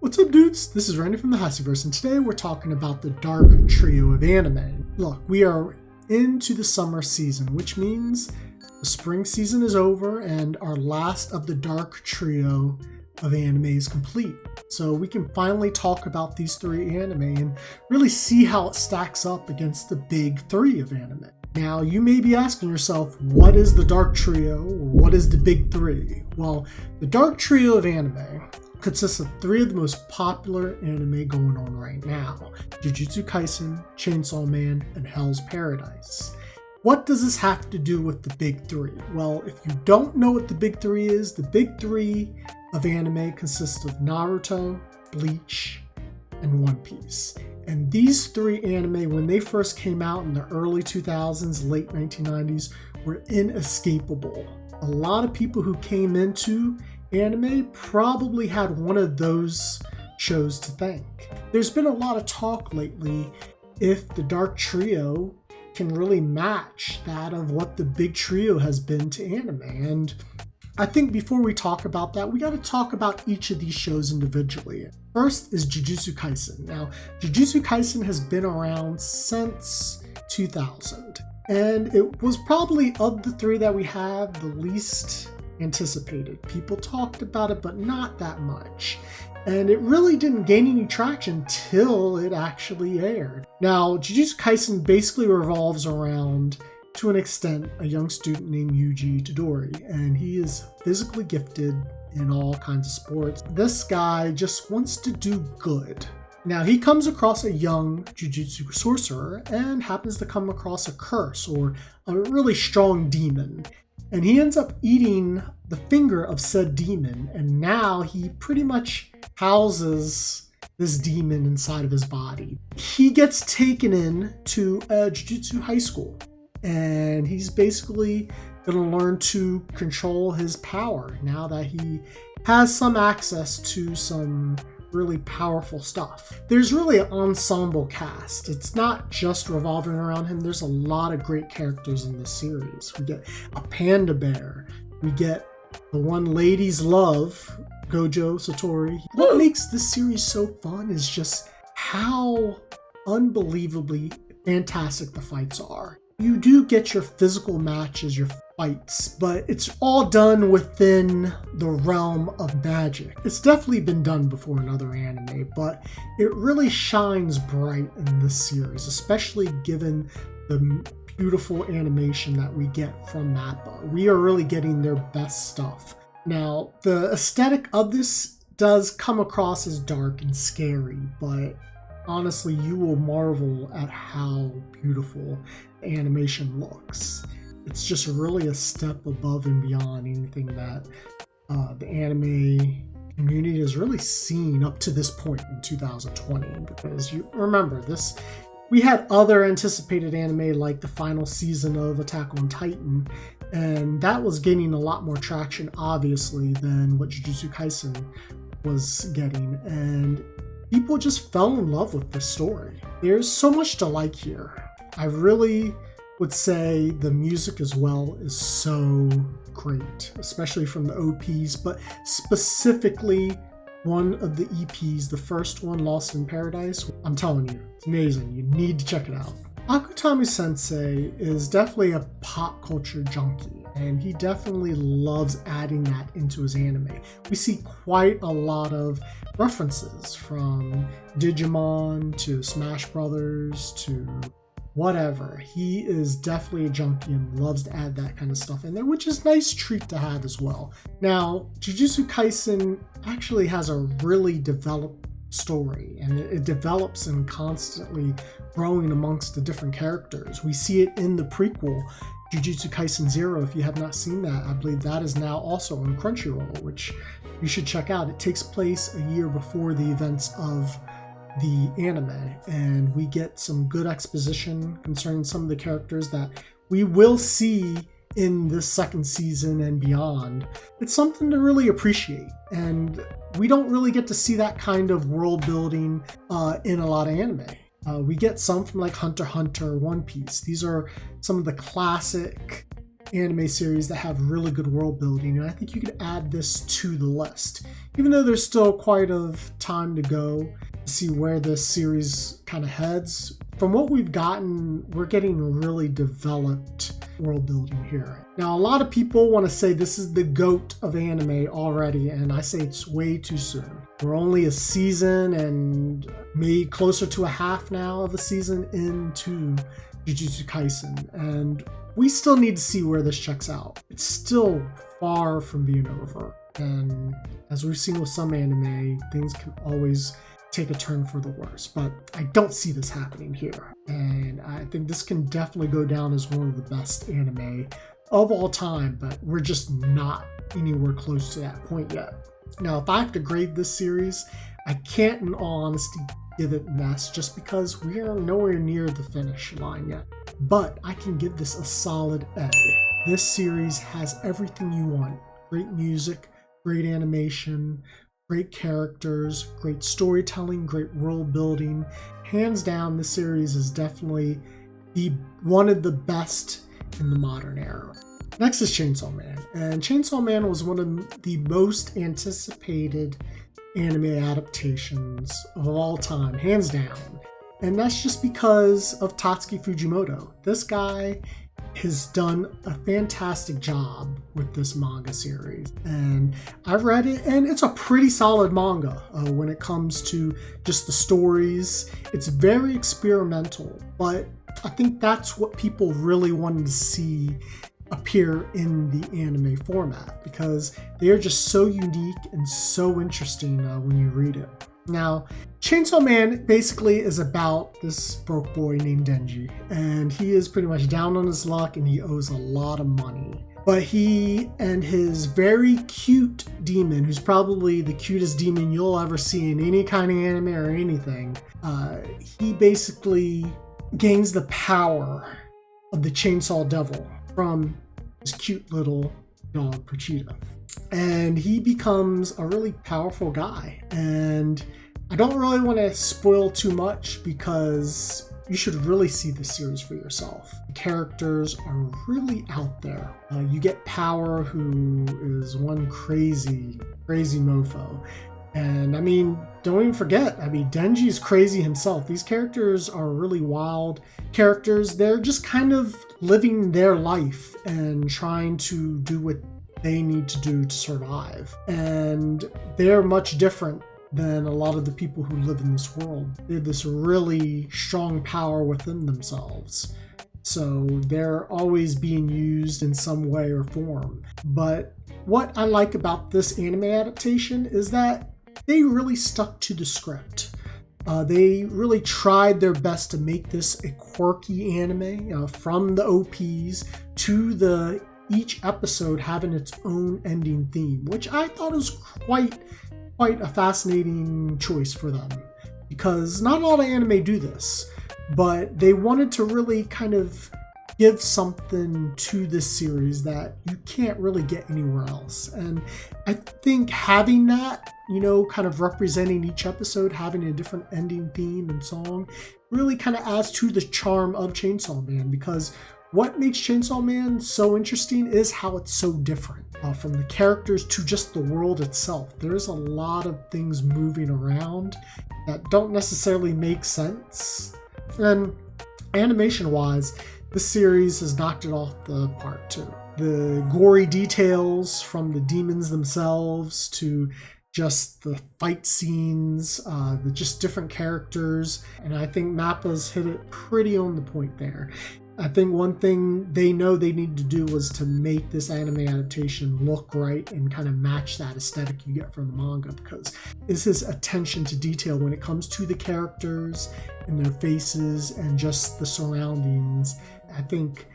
What's up, dudes? This is Randy from the Hassyverse, and today we're talking about the Dark Trio of anime. Look, we are into the summer season, which means the spring season is over and our last of the Dark Trio of anime is complete. So we can finally talk about these three anime and really see how it stacks up against the big three of anime. Now, you may be asking yourself, what is the Dark Trio, or what is the big three? Well, the Dark Trio of anime consists of three of the most popular anime going on right now: Jujutsu Kaisen, Chainsaw Man, and Hell's Paradise. What does this have to do with the big three? Well, if you don't know what the big three is, the big three of anime consists of Naruto, Bleach, and One Piece. And these three anime, when they first came out in the early 2000s, late 1990s, were inescapable. A lot of people who came into anime probably had one of those shows to thank. There's been a lot of talk lately if the Dark Trio can really match that of what the big trio has been to anime. And I think before we talk about that, we got to talk about each of these shows individually. First is Jujutsu Kaisen. Now, Jujutsu Kaisen has been around since 2000, and it was probably, of the three that we have, the least anticipated. People talked about it, but not that much. And it really didn't gain any traction till it actually aired. Now, Jujutsu Kaisen basically revolves around, to an extent, a young student named Yuji Todori, and he is physically gifted in all kinds of sports. This guy just wants to do good. Now, he comes across a young Jujutsu sorcerer and happens to come across a curse, or a really strong demon. And he ends up eating the finger of said demon, and now he pretty much houses this demon inside of his body. He gets taken in to a Jujutsu high school, and he's basically going to learn to control his power now that he has some access to some really powerful stuff. There's really an ensemble cast. It's not just revolving around him. There's a lot of great characters in this series. We get a panda bear. We get the one ladies love, Gojo Satori. What makes this series so fun is just how unbelievably fantastic the fights are. You do get your physical matches, your fights, but it's all done within the realm of magic. It's definitely been done before in other anime, but it really shines bright in this series, especially given the beautiful animation that we get from MAPPA. We are really getting their best stuff. Now, the aesthetic of this does come across as dark and scary, but honestly, you will marvel at how beautiful the animation looks. It's just really a step above and beyond anything that the anime community has really seen up to this point in 2020. Because you remember this, we had other anticipated anime like the final season of Attack on Titan, and that was gaining a lot more traction, obviously, than what Jujutsu Kaisen was getting. And people just fell in love with this story. There's so much to like here. I really would say the music as well is so great, especially from the OPs, but specifically one of the EPs, the first one, Lost in Paradise. I'm telling you, it's amazing. You need to check it out. Akutami Sensei is definitely a pop culture junkie, and he definitely loves adding that into his anime. We see quite a lot of references from Digimon to Smash Brothers to whatever. He is definitely a junkie and loves to add that kind of stuff in there, which is a nice treat to have as well. Now, Jujutsu Kaisen actually has a really developed story, and it develops and constantly growing amongst the different characters. We see it in the prequel, Jujutsu Kaisen 0. If you have not seen that, I believe that is now also on Crunchyroll, which you should check out. It takes place a year before the events of the anime, and we get some good exposition concerning some of the characters that we will see in this second season and beyond. It's something to really appreciate, and we don't really get to see that kind of world building in a lot of anime. We get some from like Hunter x Hunter, One Piece. These are some of the classic anime series that have really good world building, and I think you could add this to the list. Even though there's still quite of time to go to see where this series kind of heads, from what we've gotten, we're getting really developed world building here. Now, a lot of people want to say this is the GOAT of anime already, and I say it's way too soon. We're only a season and maybe closer to a half now of a season into Jujutsu Kaisen, and we still need to see where this checks out. It's still far from being over, and as we've seen with some anime, things can always take a turn for the worse, but I don't see this happening here, and I think this can definitely go down as one of the best anime of all time, but we're just not anywhere close to that point yet. Now, if I have to grade this series, I can't in all honesty give it an S, just because we are nowhere near the finish line yet, but I can give this a solid A. This series has everything you want: great music, great animation, great characters, great storytelling, great world building. Hands down, this series is definitely one of the best in the modern era. Next is Chainsaw Man, and Chainsaw Man was one of the most anticipated anime adaptations of all time, hands down. And that's just because of Tatsuki Fujimoto. This guy has done a fantastic job with this manga series, and I've read it, and it's a pretty solid manga when it comes to just the stories. It's very experimental, but I think that's what people really wanted to see appear in the anime format, because they are just so unique and so interesting when you read it. Now, Chainsaw Man basically is about this broke boy named Denji, and he is pretty much down on his luck and he owes a lot of money. But he and his very cute demon, who's probably the cutest demon you'll ever see in any kind of anime or anything, he basically gains the power of the Chainsaw Devil from his cute little dog, Pochita. And he becomes a really powerful guy. And I don't really want to spoil too much, because you should really see this series for yourself. The characters are really out there. You get Power, who is one crazy mofo. And I mean, don't even forget, Denji's crazy himself. These characters are really wild characters. They're just kind of living their life and trying to do what they need to do to survive. And they're much different than a lot of the people who live in this world. They have this really strong power within themselves. So they're always being used in some way or form. But what I like about this anime adaptation is that they really stuck to the script. They really tried their best to make this a quirky anime, from the OPs to each episode having its own ending theme, which I thought was quite a fascinating choice for them, because not a lot of anime do this, but they wanted to really kind of give something to this series that you can't really get anywhere else. And I think having that, kind of representing each episode, having a different ending theme and song, really kind of adds to the charm of Chainsaw Man, because what makes Chainsaw Man so interesting is how it's so different. From the characters to just the world itself. There's a lot of things moving around that don't necessarily make sense. And animation-wise, this series has knocked it off the park too. The gory details from the demons themselves to just the fight scenes, the just different characters, and I think MAPPA's hit it pretty on the point there. I think one thing they know they need to do was to make this anime adaptation look right and kind of match that aesthetic you get from the manga, because it's his attention to detail when it comes to the characters and their faces and just the surroundings. I think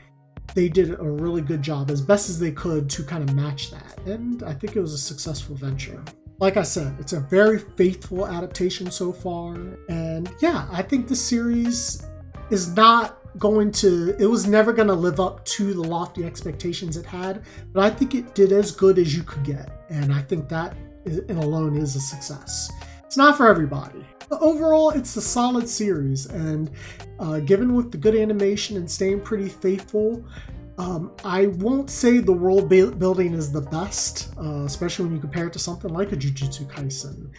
they did a really good job, as best as they could, to kind of match that, and I think it was a successful venture. Like I said, it's a very faithful adaptation so far, and yeah, I think the series is not it was never going to live up to the lofty expectations it had, but I think it did as good as you could get, and I think that in alone is a success. It's not for everybody, but overall it's a solid series, and given with the good animation and staying pretty faithful, I won't say the world building is the best, especially when you compare it to something like a Jujutsu Kaisen.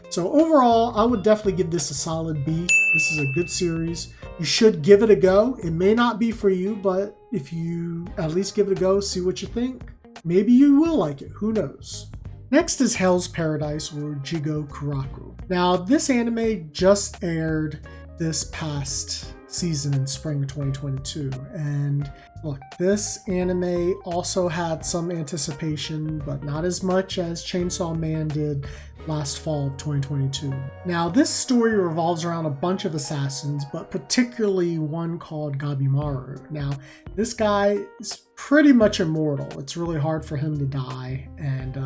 So overall, I would definitely give this a solid B. This is a good series. You should give it a go. It may not be for you, but if you at least give it a go, see what you think. Maybe you will like it. Who knows? Next is Hell's Paradise, or Jigokuraku. Now, this anime just aired this past season in spring of 2022, and look, this anime also had some anticipation, but not as much as Chainsaw Man did last fall of 2022. Now, this story revolves around a bunch of assassins, but particularly one called Gabimaru. Now, this guy is pretty much immortal. It's really hard for him to die, and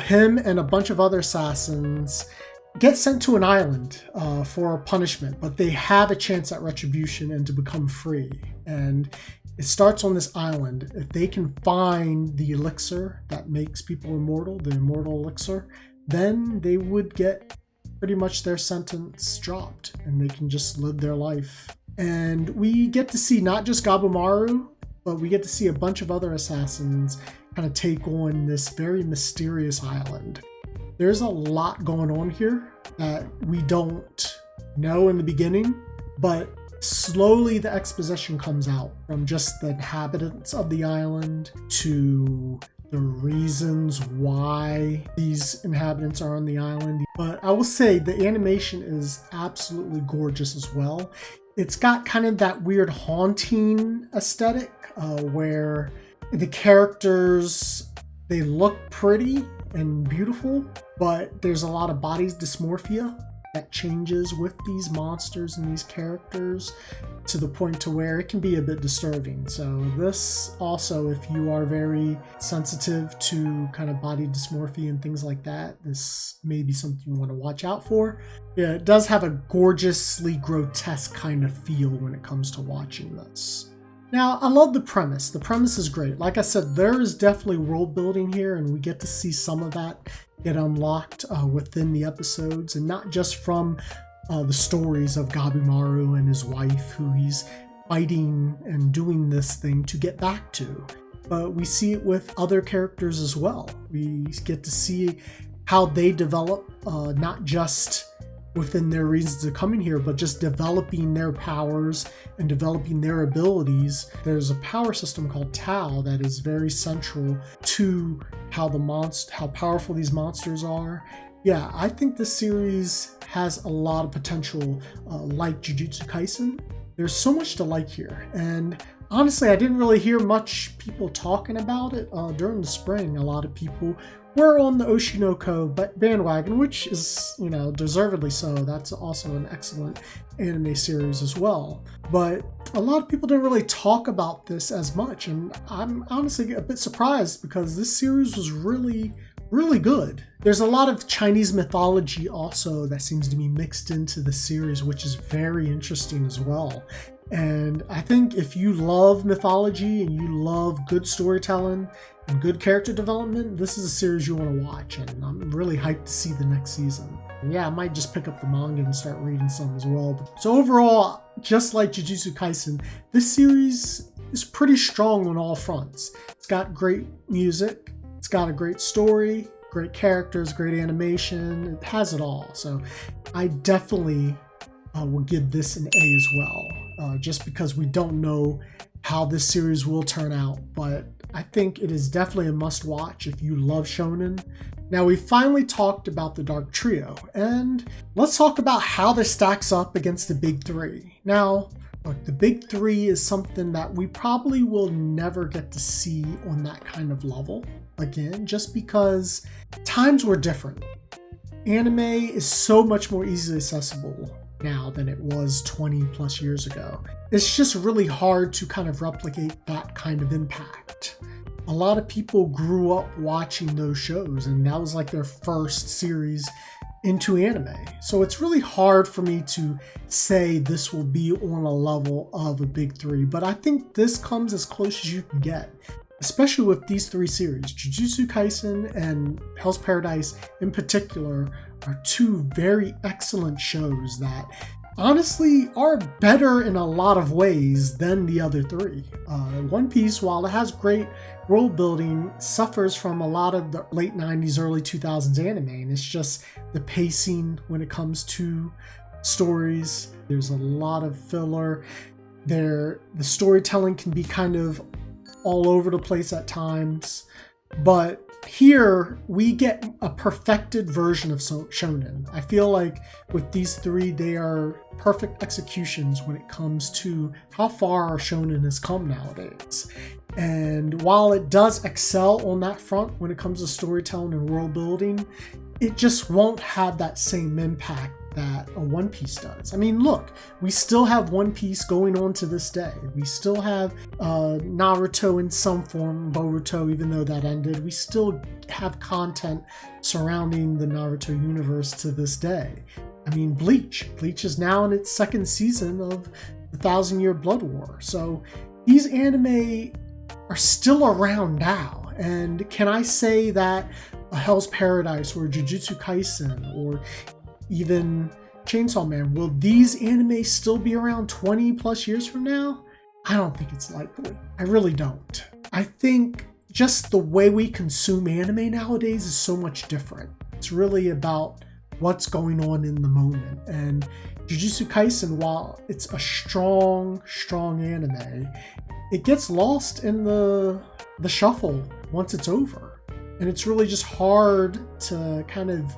him and a bunch of other assassins get sent to an island for a punishment, but they have a chance at retribution and to become free. And it starts on this island. If they can find the elixir that makes people immortal, the immortal elixir, then they would get pretty much their sentence dropped and they can just live their life. And we get to see not just Gabimaru, but we get to see a bunch of other assassins kind of take on this very mysterious island. There's a lot going on here that we don't know in the beginning, but slowly the exposition comes out, from just the inhabitants of the island to the reasons why these inhabitants are on the island. But I will say the animation is absolutely gorgeous as well. It's got kind of that weird haunting aesthetic where the characters, they look pretty and beautiful, but there's a lot of body dysmorphia that changes with these monsters and these characters to the point to where it can be a bit disturbing. So this also, if you are very sensitive to kind of body dysmorphia and things like that, this may be something you want to watch out for. Yeah, it does have a gorgeously grotesque kind of feel when it comes to watching this. Now, I love the premise. The premise is great. Like I said, there is definitely world building here, and we get to see some of that get unlocked within the episodes, and not just from the stories of Gabimaru and his wife, who he's fighting and doing this thing to get back to. But we see it with other characters as well. We get to see how they develop, not just within their reasons of coming here, but just developing their powers and developing their abilities. There's a power system called Tao that is very central to how powerful these monsters are. Yeah, I think this series has a lot of potential, like Jujutsu Kaisen. There's so much to like here, and honestly, I didn't really hear much people talking about it during the spring. A lot of people were on the Oshinoko bandwagon, which is, deservedly so. That's also an excellent anime series as well. But a lot of people didn't really talk about this as much, and I'm honestly a bit surprised because this series was really, really good. There's a lot of Chinese mythology also that seems to be mixed into the series, which is very interesting as well. And I think if you love mythology and you love good storytelling and good character development, this is a series you want to watch, and I'm really hyped to see the next season. And yeah, I might just pick up the manga and start reading some as well. So overall, just like Jujutsu Kaisen, this series is pretty strong on all fronts. It's got great music, it's got a great story, great characters, great animation, it has it all. So I definitely will give this an A as well, just because we don't know how this series will turn out, but I think it is definitely a must-watch if you love shonen. Now, we finally talked about the Dark Trio, and let's talk about how this stacks up against the Big Three. Now, look, the Big Three is something that we probably will never get to see on that kind of level again, just because times were different. Anime is so much more easily accessible now than it was 20 plus years ago. It's just really hard to kind of replicate that kind of impact. A lot of people grew up watching those shows, and that was like their first series into anime. So it's really hard for me to say this will be on a level of a Big Three, but I think this comes as close as you can get, especially with these three series. Jujutsu Kaisen and Hell's Paradise in particular are two very excellent shows that honestly are better in a lot of ways than the other three. One Piece, while it has great world building, suffers from a lot of the late 90s, early 2000s anime, and it's just the pacing when it comes to stories. There's a lot of filler. The storytelling can be kind of all over the place at times, but here we get a perfected version of shonen. I feel like with these three, they are perfect executions when it comes to how far our shonen has come nowadays. And while it does excel on that front when it comes to storytelling and world building, it just won't have that same impact that a One Piece does. I mean, look, we still have One Piece going on to this day. We still have Naruto in some form, Boruto, even though that ended. We still have content surrounding the Naruto universe to this day. I mean, Bleach is now in its second season of the 1,000-Year Blood War. So these anime are still around now. And can I say that a Hell's Paradise or Jujutsu Kaisen or even Chainsaw Man, will these anime still be around 20 plus years from now? I don't think it's likely. I really don't. I think just the way we consume anime nowadays is so much different. It's really about what's going on in the moment. And Jujutsu Kaisen, while it's a strong anime, it gets lost in the shuffle once it's over. And it's really just hard to kind of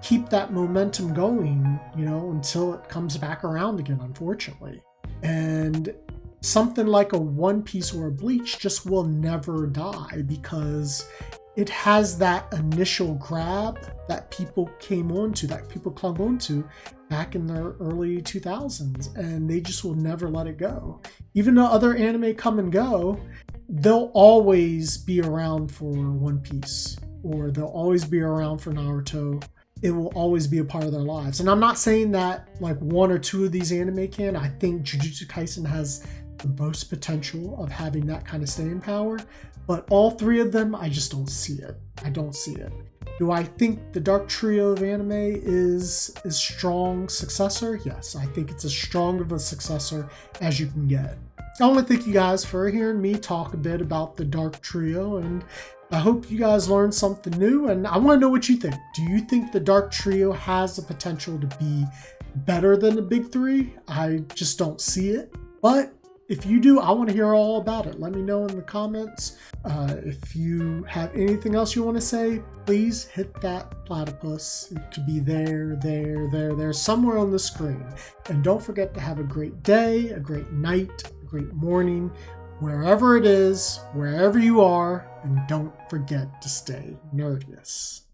keep that momentum going, until it comes back around again, unfortunately. And something like a One Piece or a Bleach just will never die because it has that initial grab that people clung onto back in the early 2000s, and they just will never let it go. Even though other anime come and go, they'll always be around for One Piece, or they'll always be around for Naruto. It will always be a part of their lives. And I'm not saying that like one or two of these anime can. I think Jujutsu Kaisen has the most potential of having that kind of staying power. But all three of them, I just don't see it. I don't see it. Do I think the Dark Trio of anime is a strong successor? Yes, I think it's as strong of a successor as you can get. I want to thank you guys for hearing me talk a bit about the Dark Trio, and I hope you guys learned something new, and I want to know what you think. Do you think the Dark Trio has the potential to be better than the big three? I just don't see it. But if you do, I want to hear all about it. Let me know in the comments. If you have anything else you want to say, please hit that platypus. It could be there, somewhere on the screen. And don't forget to have a great day, a great night, a great morning, wherever it is, wherever you are, and don't forget to stay nerdious.